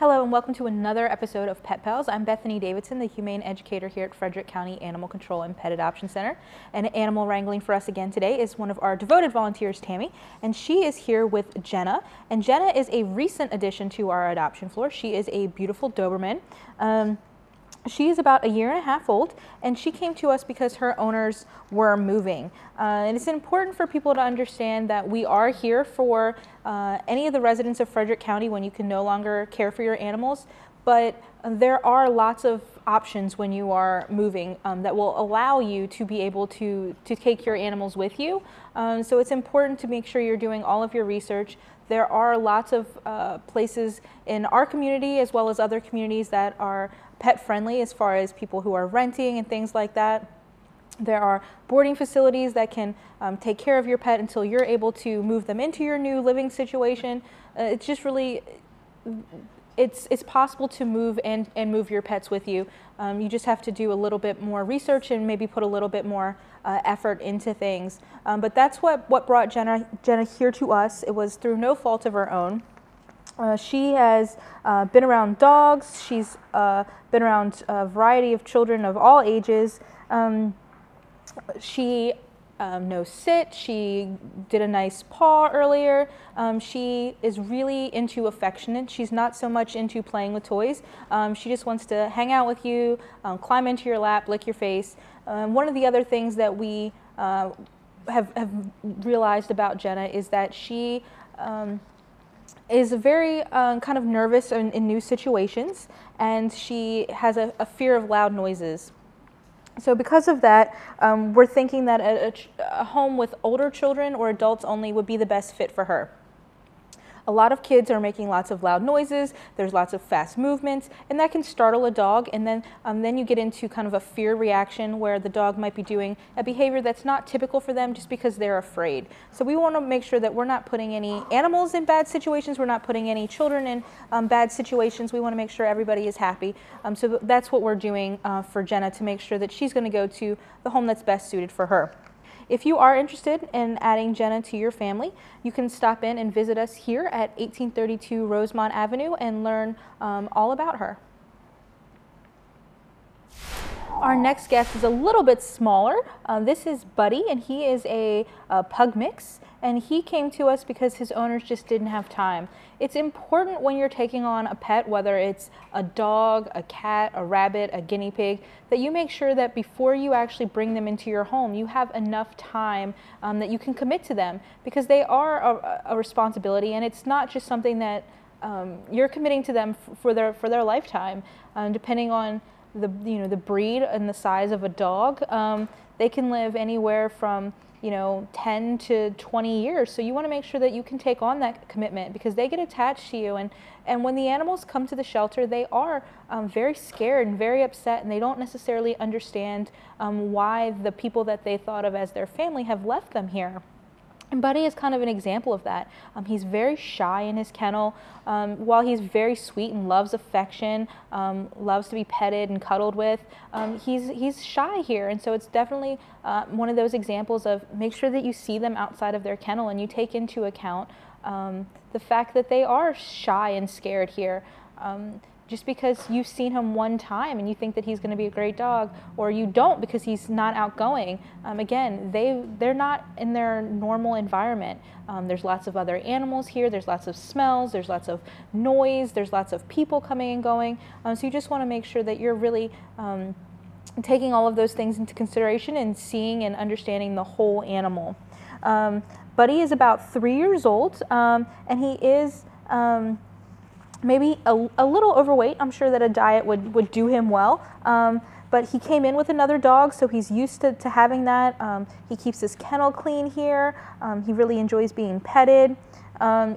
Hello and welcome to another episode of Pet Pals. I'm Bethany Davidson, the Humane Educator here at Frederick County Animal Control and Pet Adoption Center. And animal wrangling for us again today is one of our devoted volunteers, Tammy, and she is here with Jenna. And Jenna is a recent addition to our adoption floor. She is a beautiful Doberman. She is about 1.5 years old, and she came to us because her owners were moving. And it's important for people to understand that we are here for any of the residents of Frederick County when you can no longer care for your animals, but there are lots of options when you are moving that will allow you to be able to take your animals with you. So it's important to make sure you're doing all of your research. There are lots of places in our community as well as other communities that are pet friendly as far as people who are renting and things like that. There are boarding facilities that can take care of your pet until you're able to move them into your new living situation. It's just really, it's possible to move and move your pets with you. You just have to do a little bit more research and maybe put a little bit more effort into things. But that's what brought Jenna here to us. It was through no fault of her own. She has been around dogs. She's been around a variety of children of all ages. She knows sit. She did a nice paw earlier. She is really into affectionate. She's not so much into playing with toys. She just wants to hang out with you, climb into your lap, lick your face. One of the other things that we have realized about Jenna is that she is very kind of nervous in new situations, and she has a fear of loud noises. So because of that, we're thinking that a home with older children or adults only would be the best fit for her. A lot of kids are making lots of loud noises, there's lots of fast movements, and that can startle a dog, and then you get into kind of a fear reaction where the dog might be doing a behavior that's not typical for them just because they're afraid. So we want to make sure that we're not putting any animals in bad situations, we're not putting any children in bad situations. We want to make sure everybody is happy. So that's what we're doing for Jenna, to make sure that she's going to go to the home that's best suited for her. If you are interested in adding Jenna to your family, you can stop in and visit us here at 1832 Rosemont Avenue and learn all about her. Our next guest is a little bit smaller. This is Buddy, and he is a pug mix, and he came to us because his owners just didn't have time. It's important when you're taking on a pet, whether it's a dog, a cat, a rabbit, a guinea pig, that you make sure that before you actually bring them into your home, you have enough time that you can commit to them, because they are a responsibility, and it's not just something that you're committing to them for their lifetime. Depending on the breed and the size of a dog, they can live anywhere from 10 to 20 years. So you want to make sure that you can take on that commitment, because they get attached to you, and when the animals come to the shelter, they are very scared and very upset, and they don't necessarily understand why the people that they thought of as their family have left them here. And Buddy is kind of an example of that. He's very shy in his kennel. While he's very sweet and loves affection, loves to be petted and cuddled with, he's shy here. And so it's definitely one of those examples of make sure that you see them outside of their kennel and you take into account the fact that they are shy and scared here. Just because you've seen him one time and you think that he's going to be a great dog, or you don't because he's not outgoing, again, they're not in their normal environment. There's lots of other animals here, there's lots of smells, there's lots of noise, there's lots of people coming and going. So you just want to make sure that you're really taking all of those things into consideration and seeing and understanding the whole animal. Buddy is about 3 years old, and he is maybe a little overweight. I'm sure that a diet would do him well, but he came in with another dog, so he's used to having that. He keeps his kennel clean here. He really enjoys being petted.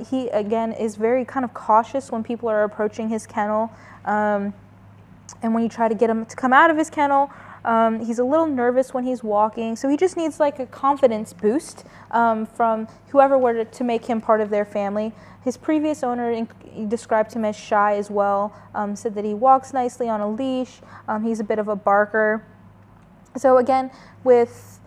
He, again, is very kind of cautious when people are approaching his kennel, and when you try to get him to come out of his kennel, he's a little nervous when he's walking, so he just needs like a confidence boost from whoever were to make him part of their family. His previous owner described him as shy as well, said that he walks nicely on a leash, he's a bit of a barker. So again, with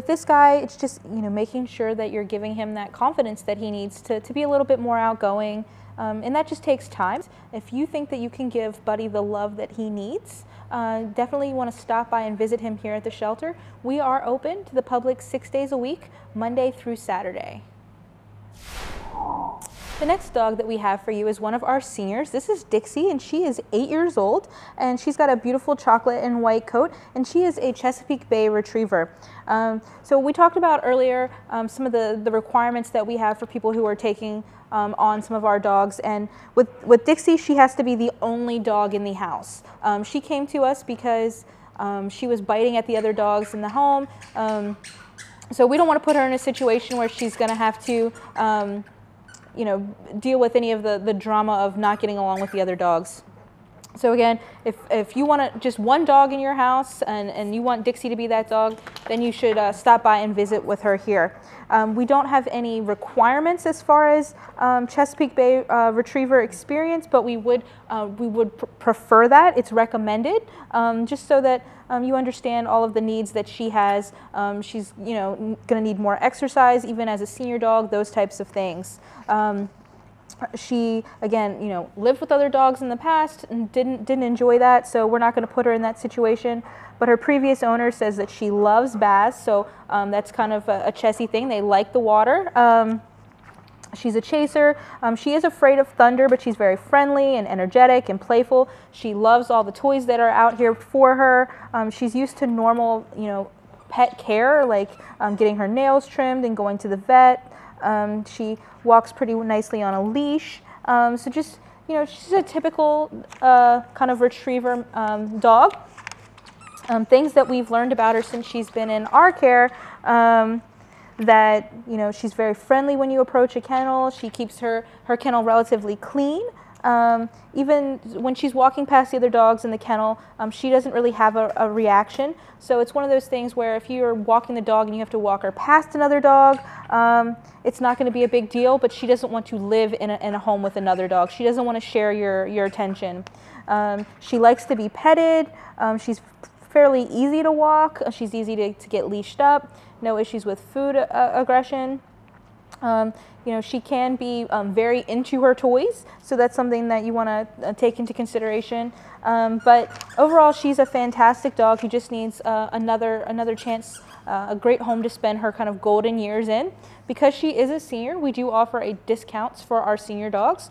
this guy, it's just making sure that you're giving him that confidence that he needs to be a little bit more outgoing, and that just takes time. If you think that you can give Buddy the love that he needs, definitely you want to stop by and visit him here at the shelter. We are open to the public 6 days a week, Monday through Saturday. The next dog that we have for you is one of our seniors. This is Dixie, and she is 8 years old, and she's got a beautiful chocolate and white coat, and she is a Chesapeake Bay Retriever. So we talked about earlier some of the requirements that we have for people who are taking on some of our dogs, and with Dixie, she has to be the only dog in the house. She came to us because she was biting at the other dogs in the home, so we don't want to put her in a situation where she's going to have to you know, deal with any of the drama of not getting along with the other dogs. So again, if you want just one dog in your house and you want Dixie to be that dog, then you should stop by and visit with her here. We don't have any requirements as far as Chesapeake Bay Retriever experience, but we would prefer that. It's recommended, just so that you understand all of the needs that she has. She's going to need more exercise, even as a senior dog, those types of things. She, again, lived with other dogs in the past and didn't enjoy that, so we're not going to put her in that situation. But her previous owner says that she loves baths, so that's kind of a Chessie thing. They like the water. She's a chaser. She is afraid of thunder, but she's very friendly and energetic and playful. She loves all the toys that are out here for her. She's used to normal, pet care, like getting her nails trimmed and going to the vet. She walks pretty nicely on a leash. So just, she's a typical kind of retriever dog. Things that we've learned about her since she's been in our care, that, she's very friendly when you approach a kennel. She keeps her kennel relatively clean. Even when she's walking past the other dogs in the kennel, she doesn't really have a reaction. So it's one of those things where if you're walking the dog and you have to walk her past another dog, it's not going to be a big deal, but she doesn't want to live in a home with another dog. She doesn't want to share your attention. She likes to be petted. She's fairly easy to walk. She's easy to get leashed up. No issues with food aggression. She can be very into her toys, so that's something that you want to take into consideration. But overall, she's a fantastic dog who just needs another chance, a great home to spend her kind of golden years in. Because she is a senior, we do offer discounts for our senior dogs.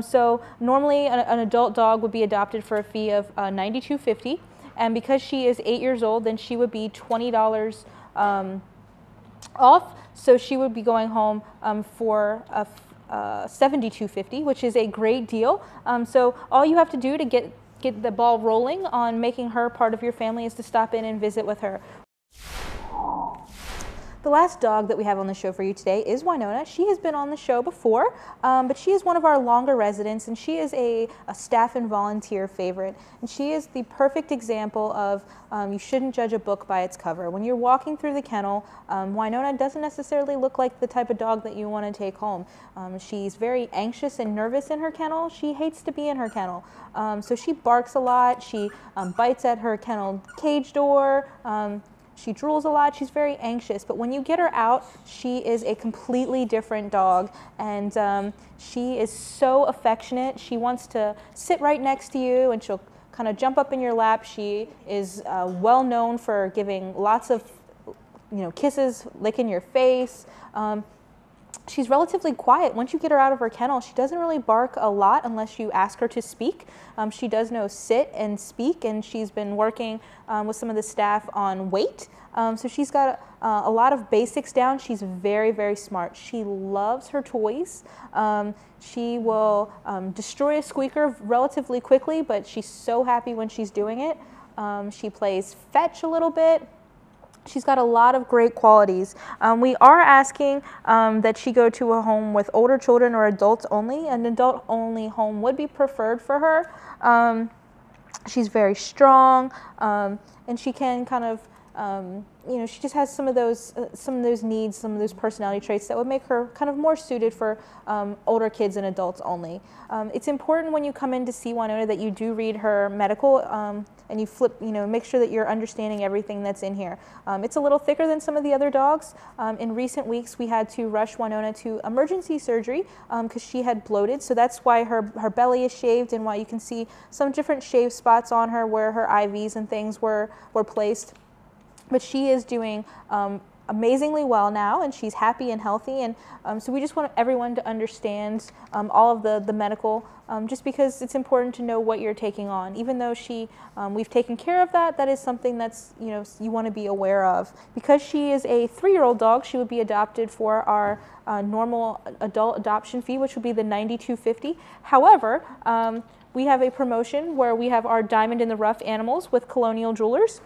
So normally an adult dog would be adopted for a fee of $92.50, and because she is 8 years old, then she would be $20 off. So she would be going home for $72.50, which is a great deal. So all you have to do to get the ball rolling on making her part of your family is to stop in and visit with her. The last dog that we have on the show for you today is Winona. She has been on the show before, but she is one of our longer residents, and she is a staff and volunteer favorite. And she is the perfect example of you shouldn't judge a book by its cover. When you're walking through the kennel, Winona doesn't necessarily look like the type of dog that you want to take home. She's very anxious and nervous in her kennel. She hates to be in her kennel. So she barks a lot. She bites at her kennel cage door. She drools a lot. She's very anxious, but when you get her out, she is a completely different dog, and she is so affectionate. She wants to sit right next to you, and she'll kind of jump up in your lap. She is well known for giving lots of, kisses, licking your face. She's relatively quiet. Once you get her out of her kennel, she doesn't really bark a lot unless you ask her to speak. She does know sit and speak, and she's been working with some of the staff on wait. So she's got a lot of basics down. She's very, very smart. She loves her toys. She will destroy a squeaker relatively quickly, but she's so happy when she's doing it. She plays fetch a little bit. She's got a lot of great qualities. We are asking that she go to a home with older children or adults only. An adult-only home would be preferred for her. She's very strong, and she can kind of, she just has some of those needs, some of those personality traits that would make her kind of more suited for older kids and adults only. It's important when you come in to see Winona that you do read her medical and you flip, make sure that you're understanding everything that's in here. It's a little thicker than some of the other dogs. In recent weeks, we had to rush Winona to emergency surgery because she had bloated, so that's why her belly is shaved and why you can see some different shave spots on her where her IVs and things were placed. But she is doing amazingly well now, and she's happy and healthy, and so we just want everyone to understand all of the medical, just because it's important to know what you're taking on. Even though we've taken care of that, that is something that's, you want to be aware of. Because she is a 3-year-old dog, she would be adopted for our normal adult adoption fee, which would be the $92.50. However, we have a promotion where we have our Diamond in the Rough animals with Colonial Jewelers.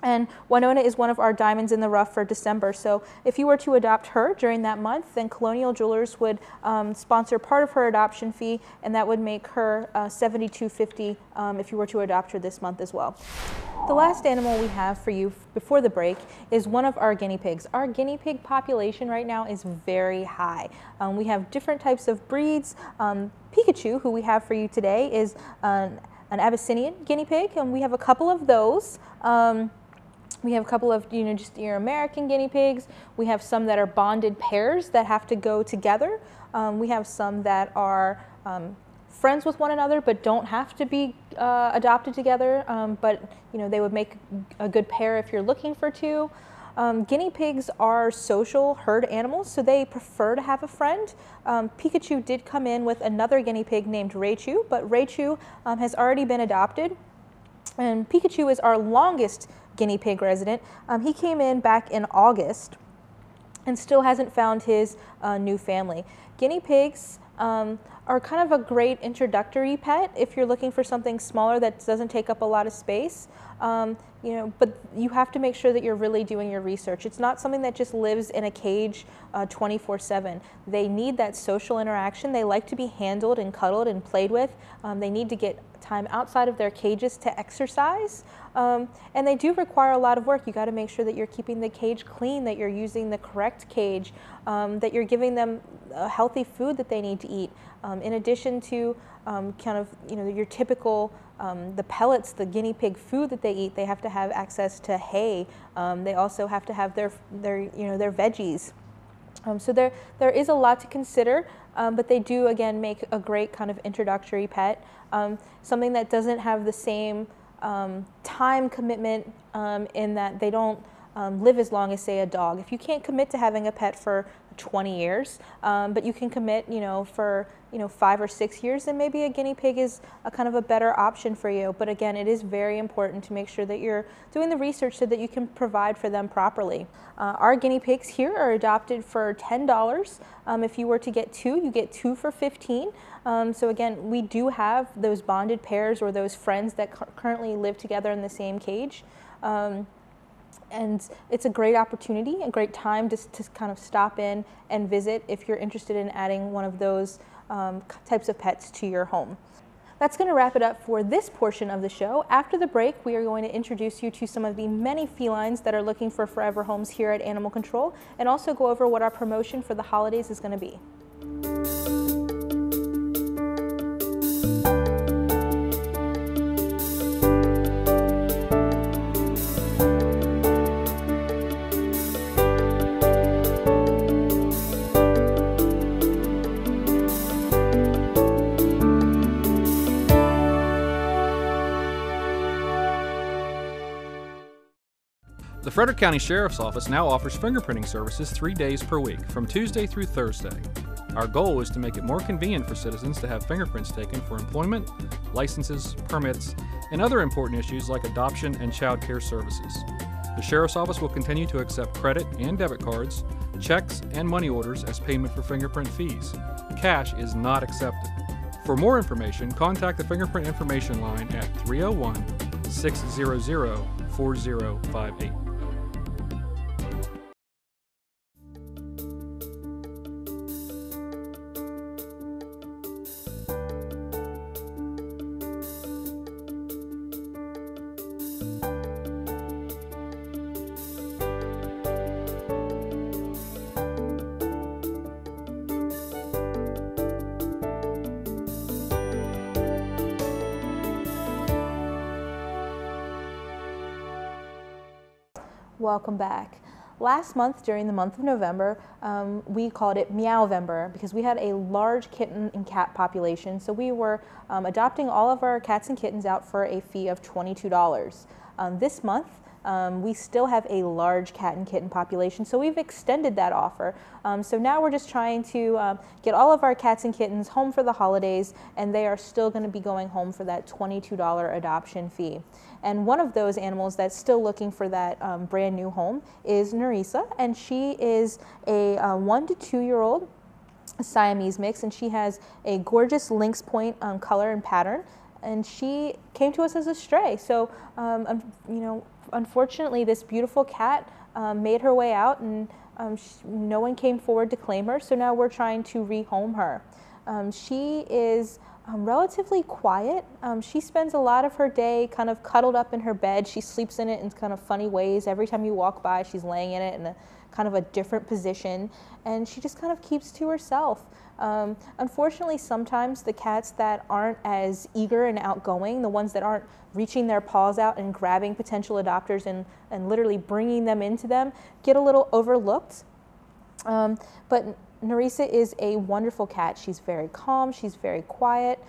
And Winona is one of our diamonds in the rough for December. So if you were to adopt her during that month, then Colonial Jewelers would sponsor part of her adoption fee, and that would make her $72.50 if you were to adopt her this month as well. The last animal we have for you before the break is one of our guinea pigs. Our guinea pig population right now is very high. We have different types of breeds. Pikachu, who we have for you today, is an Abyssinian guinea pig, and we have a couple of those. We have a couple of, just your American guinea pigs. We have some that are bonded pairs that have to go together. We have some that are friends with one another but don't have to be adopted together, but they would make a good pair if you're looking for two. Guinea pigs are social herd animals, so they prefer to have a friend. Pikachu did come in with another guinea pig named Raichu, but Raichu has already been adopted. And Pikachu is our longest guinea pig resident. He came in back in August and still hasn't found his new family. Guinea pigs are kind of a great introductory pet if you're looking for something smaller that doesn't take up a lot of space. But you have to make sure that you're really doing your research. It's not something that just lives in a cage 24/7. They need that social interaction. They like to be handled and cuddled and played with. They need to get time outside of their cages to exercise. And they do require a lot of work. You got to make sure that you're keeping the cage clean, that you're using the correct cage, that you're giving them healthy food that they need to eat. In addition to your typical the pellets, the guinea pig food that they eat, they have to have access to hay. They also have to have their veggies. So there is a lot to consider, but they do again make a great kind of introductory pet. Something that doesn't have the same time commitment in that they don't live as long as, say, a dog. If you can't commit to having a pet for 20 years, but you can commit, for 5 or 6 years, then maybe a guinea pig is a kind of a better option for you. But again, it is very important to make sure that you're doing the research so that you can provide for them properly. Our guinea pigs here are adopted for $10. If you were to get two, you get two for $15. So again, we do have those bonded pairs or those friends that currently live together in the same cage. And it's a great opportunity, a great time to kind of stop in and visit if you're interested in adding one of those types of pets to your home. That's going to wrap it up for this portion of the show. After the break, we are going to introduce you to some of the many felines that are looking for forever homes here at Animal Control, and also go over what our promotion for the holidays is going to be. The Frederick County Sheriff's Office now offers fingerprinting services 3 days per week, from Tuesday through Thursday. Our goal is to make it more convenient for citizens to have fingerprints taken for employment, licenses, permits, and other important issues like adoption and child care services. The Sheriff's Office will continue to accept credit and debit cards, checks, and money orders as payment for fingerprint fees. Cash is not accepted. For more information, contact the Fingerprint Information Line at 301-600-4058. Welcome back. Last month, during the month of November, we called it Meowvember because we had a large kitten and cat population. So we were adopting all of our cats and kittens out for a fee of $22. This month, we still have a large cat and kitten population, so we've extended that offer. So now we're just trying to get all of our cats and kittens home for the holidays, and they are still going to be going home for that $22 adoption fee. And one of those animals that's still looking for that brand new home is Nerissa, and she is a 1 to 2 year old Siamese mix, and she has a gorgeous lynx point color and pattern. And she came to us as a stray. So, you know, unfortunately, this beautiful cat made her way out, and no one came forward to claim her. So now we're trying to rehome her. She is relatively quiet. She spends a lot of her day kind of cuddled up in her bed. She sleeps in it in kind of funny ways. Every time you walk by, she's laying in it in a kind of a different position, and she just kind of keeps to herself. Unfortunately, sometimes the cats that aren't as eager and outgoing, the ones that aren't reaching their paws out and grabbing potential adopters and literally bringing them into them, get a little overlooked. But Nerissa is a wonderful cat. She's very calm. She's very quiet.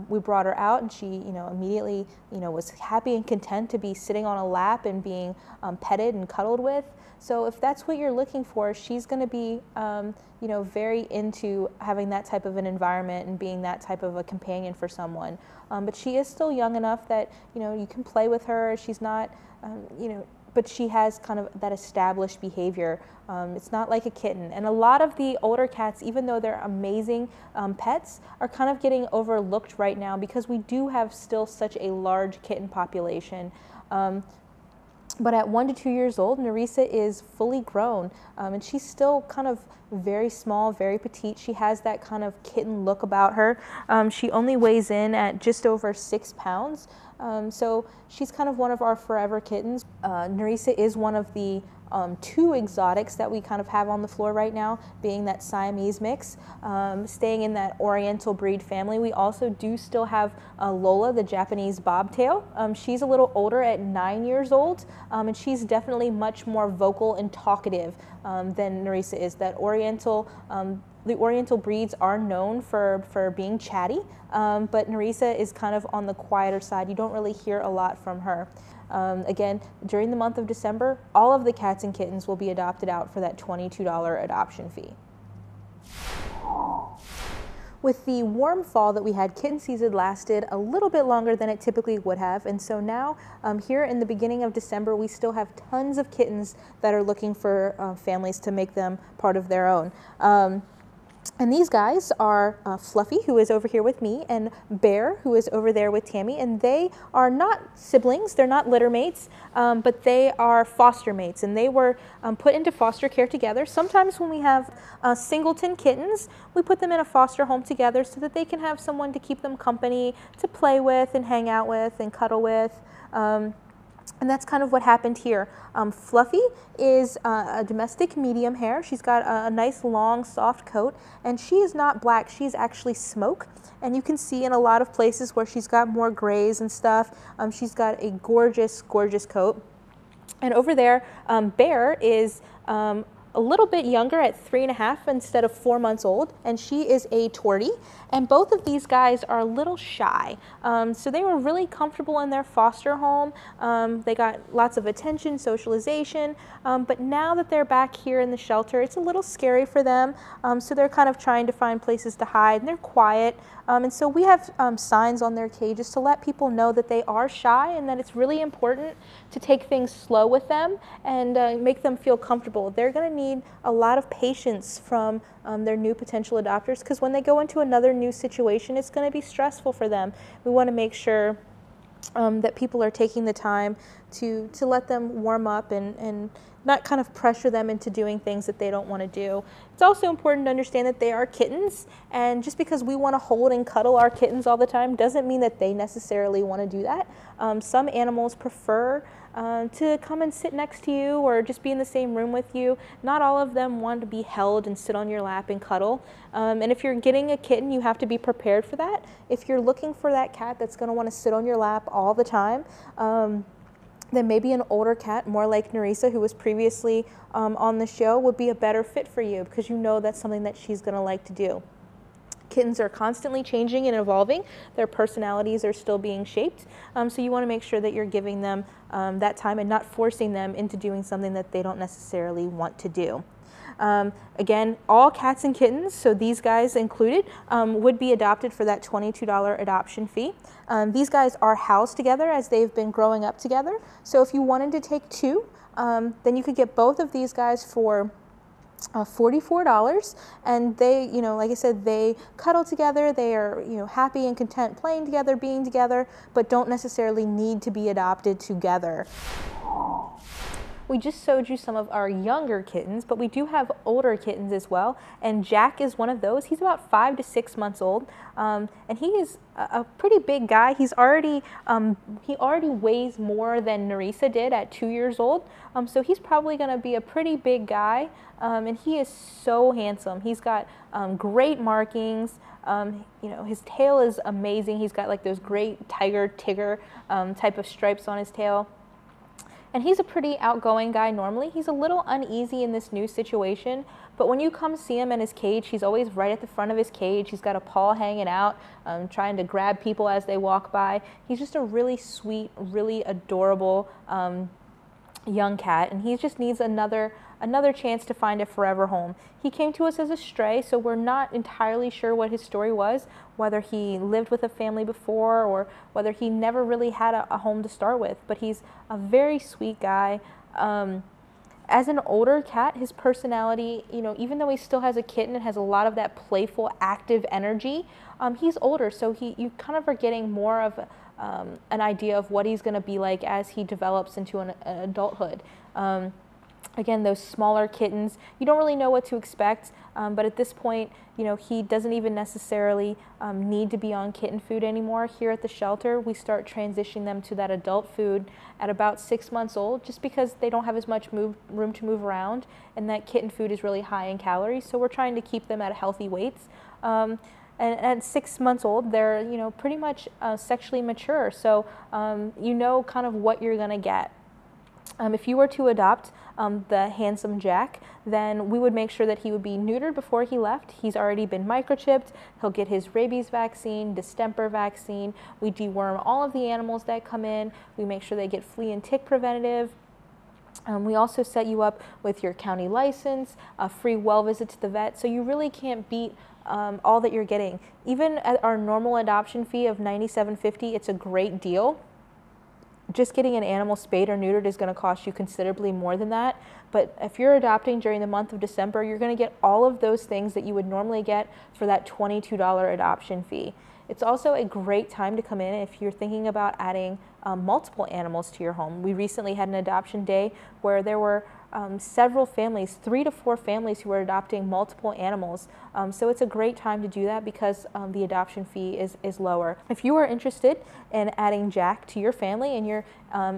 We brought her out, and she, immediately, was happy and content to be sitting on a lap and being petted and cuddled with. So if that's what you're looking for, she's going to be, very into having that type of an environment and being that type of a companion for someone. But she is still young enough that, you can play with her. She's not, but she has kind of that established behavior. It's not like a kitten. And a lot of the older cats, even though they're amazing pets, are kind of getting overlooked right now because we do have still such a large kitten population. But at 1 to 2 years old, Nerissa is fully grown, and she's still kind of very small, very petite. She has that kind of kitten look about her. She only weighs in at just over 6 pounds. So she's kind of one of our forever kittens. Nerissa is one of the 2 exotics that we kind of have on the floor right now, being that Siamese mix, staying in that Oriental breed family. We also do still have Lola, the Japanese bobtail. She's a little older at 9 years old, and she's definitely much more vocal and talkative than Nerissa is. That the Oriental breeds are known for being chatty, but Nerissa is kind of on the quieter side. You don't really hear a lot from her. Again, during the month of December, all of the cats and kittens will be adopted out for that $22 adoption fee. With the warm fall that we had, kitten season lasted a little bit longer than it typically would have, and so now here in the beginning of December, we still have tons of kittens that are looking for families to make them part of their own. And these guys are Fluffy, who is over here with me, and Bear, who is over there with Tammy, and they are not siblings, they're not litter mates, but they are foster mates, and they were put into foster care together. Sometimes when we have singleton kittens, we put them in a foster home together so that they can have someone to keep them company, to play with and hang out with and cuddle with. And that's kind of what happened here. Fluffy is a domestic medium hair. She's got a nice long soft coat, and she is not black, she's actually smoke. And you can see in a lot of places where she's got more grays and stuff, she's got a gorgeous, gorgeous coat. And over there, Bear is a little bit younger at 3.5 instead of 4 months old, and she is a tortie. And both of these guys are a little shy. So they were really comfortable in their foster home. They got lots of attention, socialization, but now that they're back here in the shelter, it's a little scary for them. So they're kind of trying to find places to hide, and they're quiet. And so we have signs on their cages to let people know that they are shy and that it's really important to take things slow with them and make them feel comfortable. They're going to need a lot of patience from their new potential adopters, because when they go into another new situation, it's going to be stressful for them. We want to make sure that people are taking the time to let them warm up and not kind of pressure them into doing things that they don't want to do. It's also important to understand that they are kittens, and just because we want to hold and cuddle our kittens all the time doesn't mean that they necessarily want to do that. Some animals prefer to come and sit next to you or just be in the same room with you. Not all of them want to be held and sit on your lap and cuddle. And if you're getting a kitten, you have to be prepared for that. If you're looking for that cat that's going to want to sit on your lap all the time, then maybe an older cat, more like Nerissa, who was previously on the show, would be a better fit for you because you know that's something that she's going to like to do. Kittens are constantly changing and evolving. Their personalities are still being shaped. So you want to make sure that you're giving them that time and not forcing them into doing something that they don't necessarily want to do. Again, all cats and kittens, so these guys included, would be adopted for that $22 adoption fee. These guys are housed together as they've been growing up together. So if you wanted to take two, then you could get both of these guys for $44, and they, you know, like I said, they cuddle together. They are, you know, happy and content playing together, being together, but don't necessarily need to be adopted together. We just showed you some of our younger kittens, but we do have older kittens as well, and Jack is one of those. He's about 5 to 6 months old, and he is a pretty big guy. He already weighs more than Nerissa did at 2 years old, so he's probably going to be a pretty big guy, and he is so handsome. He's got great markings. You know, his tail is amazing. He's got like those great tiger, tigger type of stripes on his tail. And he's a pretty outgoing guy normally. He's a little uneasy in this new situation, but when you come see him in his cage, he's always right at the front of his cage. He's got a paw hanging out, trying to grab people as they walk by. He's just a really sweet, really adorable young cat, and he just needs another chance to find a forever home. He came to us as a stray, so we're not entirely sure what his story was, whether he lived with a family before or whether he never really had a home to start with, but he's a very sweet guy. As an older cat, his personality, you know, even though he still has a kitten and has a lot of that playful, active energy, he's older, so you kind of are getting more of an idea of what he's going to be like as he develops into an adulthood. Again, those smaller kittens, you don't really know what to expect, but at this point, you know, he doesn't even necessarily need to be on kitten food anymore. Here at the shelter, we start transitioning them to that adult food at about 6 months old, just because they don't have as much room to move around, and that kitten food is really high in calories, so we're trying to keep them at healthy weights. And at 6 months old, they're, you know, pretty much sexually mature, so you know kind of what you're going to get. If you were to adopt the handsome Jack, then we would make sure that he would be neutered before he left. He's already been microchipped. He'll get his rabies vaccine, distemper vaccine. We deworm all of the animals that come in. We make sure they get flea and tick preventative. We also set you up with your county license, a free well visit to the vet, so you really can't beat all that you're getting. Even at our normal adoption fee of $97.50, it's a great deal. Just getting an animal spayed or neutered is going to cost you considerably more than that. But if you're adopting during the month of December, you're going to get all of those things that you would normally get for that $22 adoption fee. It's also a great time to come in if you're thinking about adding multiple animals to your home. We recently had an adoption day where there were several families, 3 to 4 families who were adopting multiple animals. So it's a great time to do that because the adoption fee is lower. If you are interested in adding Jack to your family and you're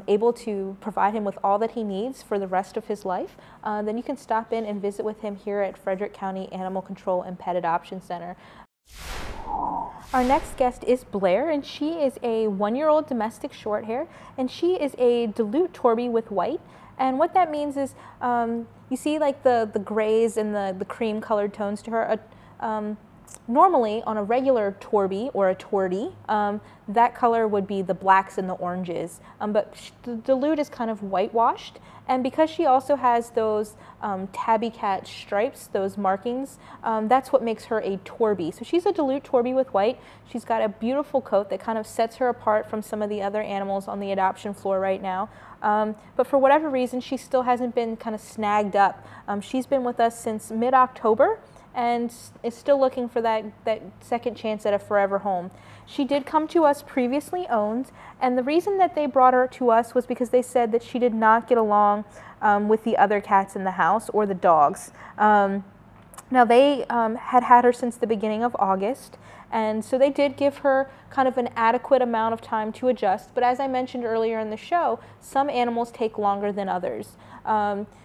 able to provide him with all that he needs for the rest of his life, then you can stop in and visit with him here at Frederick County Animal Control and Pet Adoption Center. Our next guest is Blair, and she is a 1-year-old domestic shorthair, and she is a dilute Torby with white. And what that means is, you see like the grays and the cream colored tones to her. Normally on a regular Torby or a Tordy, that color would be the blacks and the oranges, but the dilute is kind of whitewashed, and because she also has those tabby cat stripes, those markings, that's what makes her a Torby. So she's a dilute Torby with white. She's got a beautiful coat that kind of sets her apart from some of the other animals on the adoption floor right now. But for whatever reason, she still hasn't been kind of snagged up. She's been with us since mid-October and is still looking for that second chance at a forever home. She did come to us previously owned, and the reason that they brought her to us was because they said that she did not get along with the other cats in the house or the dogs. Now they had her since the beginning of August, and so they did give her kind of an adequate amount of time to adjust, but as I mentioned earlier in the show, some animals take longer than others.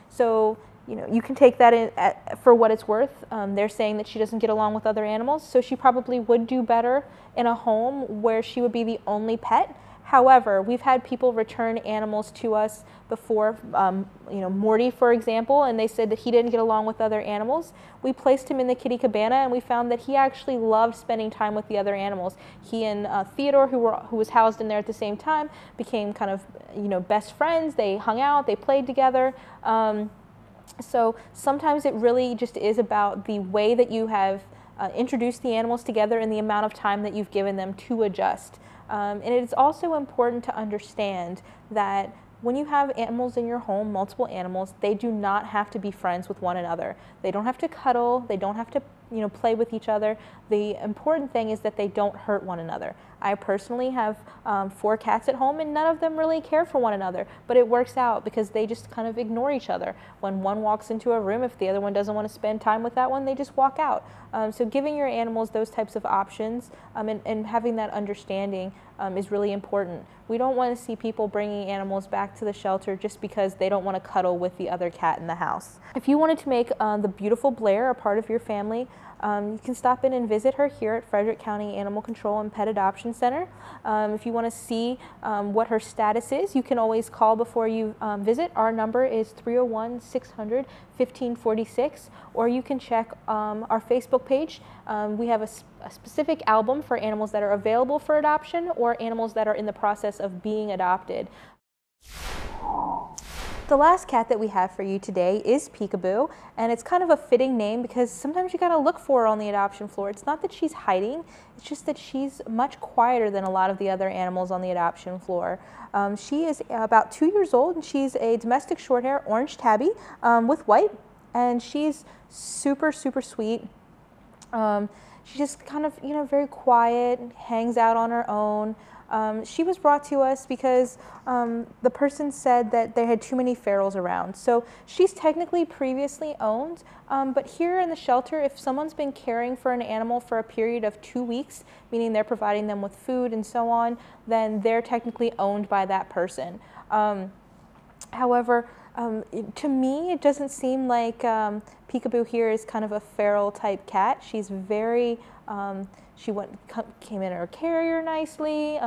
So you know, you can take that for what it's worth. They're saying that she doesn't get along with other animals, so she probably would do better in a home where she would be the only pet. However, we've had people return animals to us before, Morty, for example, and they said that he didn't get along with other animals. We placed him in the kitty cabana, and we found that he actually loved spending time with the other animals. He and Theodore, who was housed in there at the same time, became kind of, best friends. They hung out, they played together. So sometimes it really just is about the way that you have introduced the animals together and the amount of time that you've given them to adjust. And it's also important to understand that when you have animals in your home, multiple animals, they do not have to be friends with one another. They don't have to cuddle, they don't have to play with each other. The important thing is that they don't hurt one another. I personally have 4 cats at home, and none of them really care for one another, but it works out because they just kind of ignore each other. When one walks into a room, if the other one doesn't want to spend time with that one, they just walk out. So giving your animals those types of options and having that understanding is really important. We don't want to see people bringing animals back to the shelter just because they don't want to cuddle with the other cat in the house. If you wanted to make the beautiful Blair a part of your family, you can stop in and visit her here at Frederick County Animal Control and Pet Adoption Center. If you want to see what her status is, you can always call before you visit. Our number is 301-600-1546, or you can check our Facebook page. We have a specific album for animals that are available for adoption or animals that are in the process of being adopted. The last cat that we have for you today is Peekaboo, and it's kind of a fitting name because sometimes you gotta look for her on the adoption floor. It's not that she's hiding, it's just that she's much quieter than a lot of the other animals on the adoption floor. She is about 2 years old, and she's a domestic shorthair orange tabby with white, and she's super, super sweet. She's just kind of, very quiet, hangs out on her own. She was brought to us because the person said that they had too many ferals around. So she's technically previously owned, but here in the shelter, if someone's been caring for an animal for a period of 2 weeks, meaning they're providing them with food and so on, then they're technically owned by that person. However, to me, it doesn't seem like Peekaboo here is kind of a feral type cat. She's very, she came in her carrier nicely,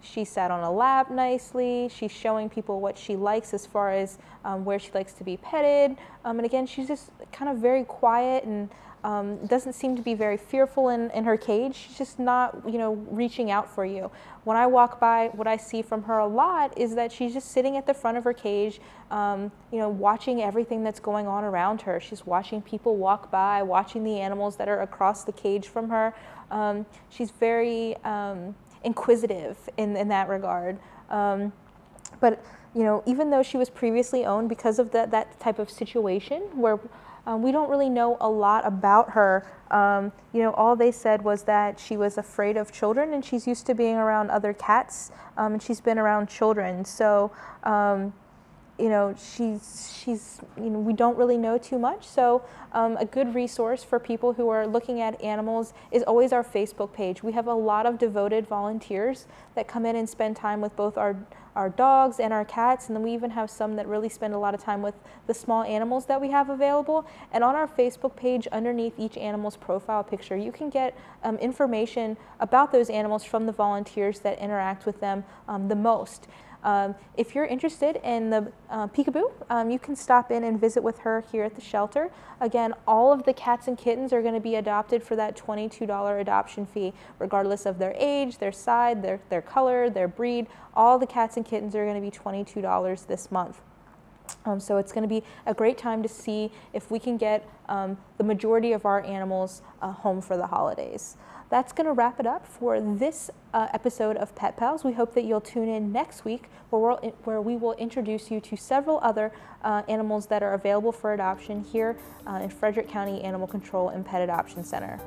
she sat on a lap nicely, she's showing people what she likes as far as where she likes to be petted, and again, she's just kind of very quiet and doesn't seem to be very fearful in her cage. She's just not, reaching out for you. When I walk by, what I see from her a lot is that she's just sitting at the front of her cage, watching everything that's going on around her. She's watching people walk by, watching the animals that are across the cage from her. She's very inquisitive in that regard. But even though she was previously owned because of that type of situation where we don't really know a lot about her. All they said was that she was afraid of children, and she's used to being around other cats, and she's been around children. So, she's we don't really know too much. So, a good resource for people who are looking at animals is always our Facebook page. We have a lot of devoted volunteers that come in and spend time with both our dogs and our cats, and then we even have some that really spend a lot of time with the small animals that we have available. And on our Facebook page, underneath each animal's profile picture, you can get information about those animals from the volunteers that interact with them the most. If you're interested in the Peekaboo, you can stop in and visit with her here at the shelter. Again, all of the cats and kittens are going to be adopted for that $22 adoption fee, regardless of their age, their size, their color, their breed. All the cats and kittens are going to be $22 this month. So it's going to be a great time to see if we can get the majority of our animals home for the holidays. That's going to wrap it up for this episode of Pet Pals. We hope that you'll tune in next week where we will introduce you to several other animals that are available for adoption here in Frederick County Animal Control and Pet Adoption Center.